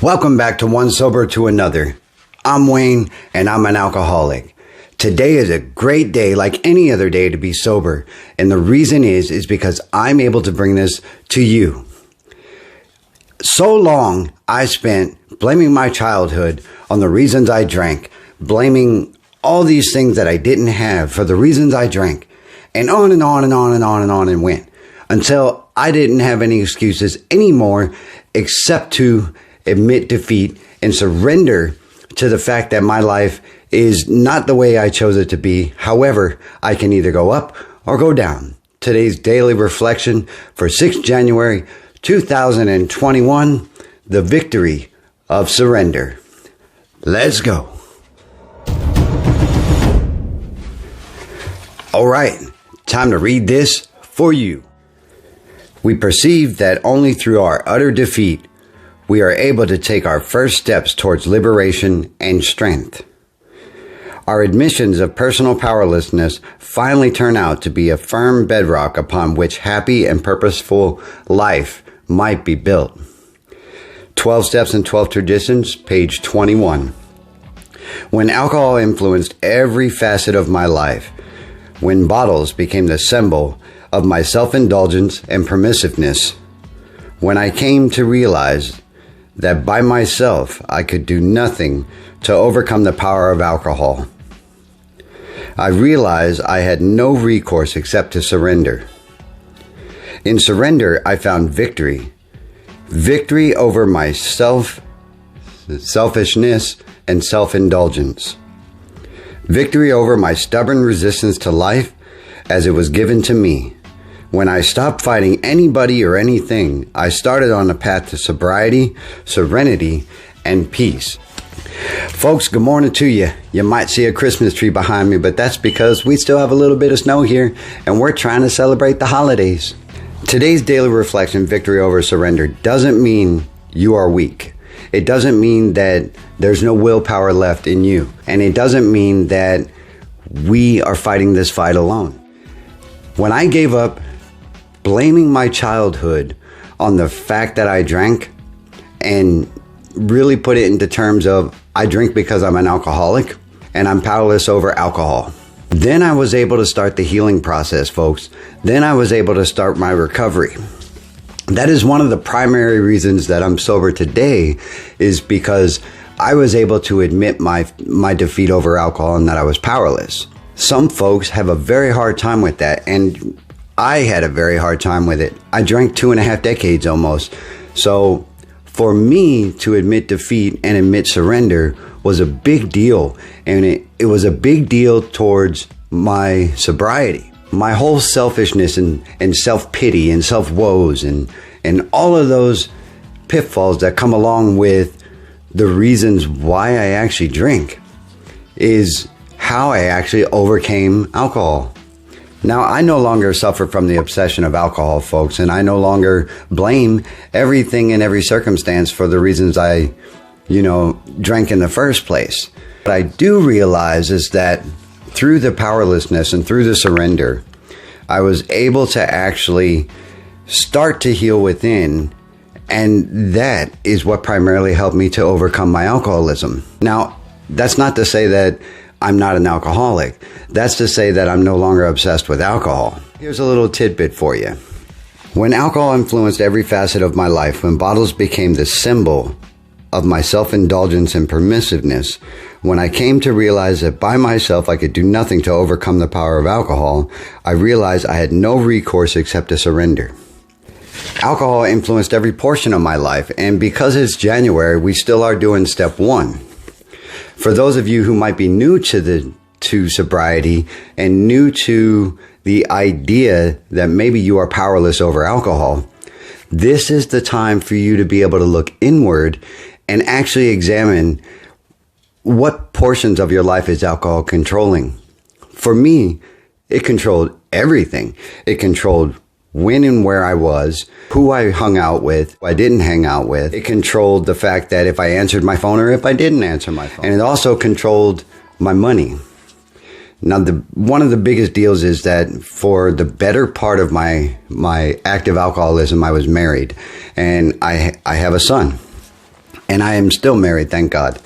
Welcome back to One Sober to Another. I'm Wayne, and I'm an alcoholic. Today is a great day, like any other day, to be sober. And the reason is because I'm able to bring this to you. So long, I spent blaming my childhood on the reasons I drank, blaming all these things that I didn't have for the reasons I drank, and on and on and on and on and on and went, until I didn't have any excuses anymore except to admit defeat and surrender to the fact that my life is not the way I chose it to be. However, I can either go up or go down. Today's daily reflection for 6th January 2021, the victory of surrender. Let's go. All right, time to read this for you. We perceive that only through our utter defeat we are able to take our first steps towards liberation and strength. Our admissions of personal powerlessness finally turn out to be a firm bedrock upon which happy and purposeful life might be built. 12 Steps and 12 Traditions, page 21. When alcohol influenced every facet of my life, when bottles became the symbol of my self-indulgence and permissiveness, when I came to realize that by myself I could do nothing to overcome the power of alcohol, I realized I had no recourse except to surrender. In surrender, I found victory. Victory over my selfishness and self-indulgence. Victory over my stubborn resistance to life as it was given to me. When I stopped fighting anybody or anything, I started on a path to sobriety, serenity, and peace. Folks, good morning to you. You might see a Christmas tree behind me, but that's because we still have a little bit of snow here, and we're trying to celebrate the holidays. Today's daily reflection, victory over surrender, doesn't mean you are weak. It doesn't mean that there's no willpower left in you. And it doesn't mean that we are fighting this fight alone. When I gave up blaming my childhood on the fact that I drank and really put it into terms of I drink because I'm an alcoholic and I'm powerless over alcohol, then I was able to start the healing process, folks. Then I was able to start my recovery. That is one of the primary reasons that I'm sober today, is because I was able to admit my defeat over alcohol and that I was powerless. Some folks have a very hard time with that, and I had a very hard time with it. I drank 2.5 decades almost. So for me to admit defeat and admit surrender was a big deal. And it was a big deal towards my sobriety. My whole selfishness and self-pity and self-woes and all of those pitfalls that come along with the reasons why I actually drink is how I actually overcame alcohol. Now, I no longer suffer from the obsession of alcohol, folks, and I no longer blame everything and every circumstance for the reasons I, drank in the first place. What I do realize is that through the powerlessness and through the surrender, I was able to actually start to heal within, and that is what primarily helped me to overcome my alcoholism. Now, that's not to say that I'm not an alcoholic. That's to say that I'm no longer obsessed with alcohol. Here's a little tidbit for you. When alcohol influenced every facet of my life, when bottles became the symbol of my self-indulgence and permissiveness, when I came to realize that by myself I could do nothing to overcome the power of alcohol, I realized I had no recourse except to surrender. Alcohol influenced every portion of my life, and because it's January, we still are doing step 1. For those of you who might be new to sobriety and new to the idea that maybe you are powerless over alcohol, this is the time for you to be able to look inward and actually examine what portions of your life is alcohol controlling. For me, it controlled everything. It controlled when and where I was, who I hung out with, who I didn't hang out with. It controlled the fact that if I answered my phone or if I didn't answer my phone. And it also controlled my money. Now, one of the biggest deals is that for the better part of my active alcoholism, I was married, and I have a son. And I am still married, thank God.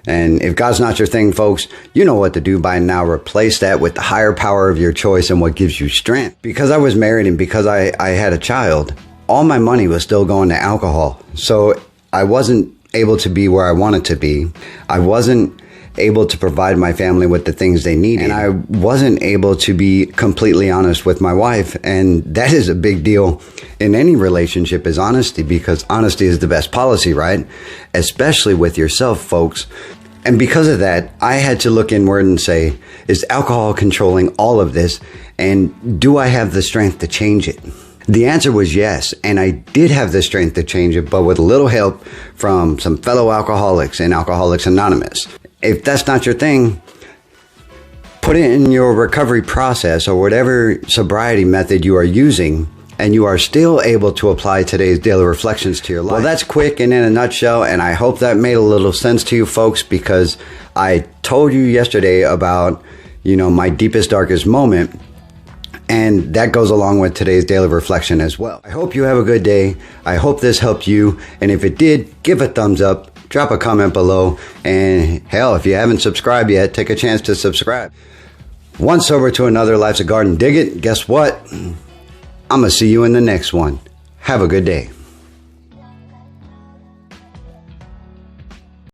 And if God's not your thing, folks, you know what to do by now. Replace that with the higher power of your choice and what gives you strength. Because I was married and because I had a child, all my money was still going to alcohol. So I wasn't able to be where I wanted to be. I wasn't able to provide my family with the things they needed. And I wasn't able to be completely honest with my wife. And that is a big deal in any relationship, is honesty, because honesty is the best policy, right? Especially with yourself, folks. And because of that, I had to look inward and say, is alcohol controlling all of this? And do I have the strength to change it? The answer was yes, and I did have the strength to change it, but with a little help from some fellow alcoholics in Alcoholics Anonymous. If that's not your thing, put it in your recovery process or whatever sobriety method you are using, and you are still able to apply today's daily reflections to your life. Well, that's quick and in a nutshell, and I hope that made a little sense to you folks, because I told you yesterday about, my deepest, darkest moment. And that goes along with today's daily reflection as well. I hope you have a good day. I hope this helped you. And if it did, give a thumbs up, drop a comment below. And hell, if you haven't subscribed yet, take a chance to subscribe. One sober to another, life's a garden. Dig it. Guess what? I'm going to see you in the next one. Have a good day.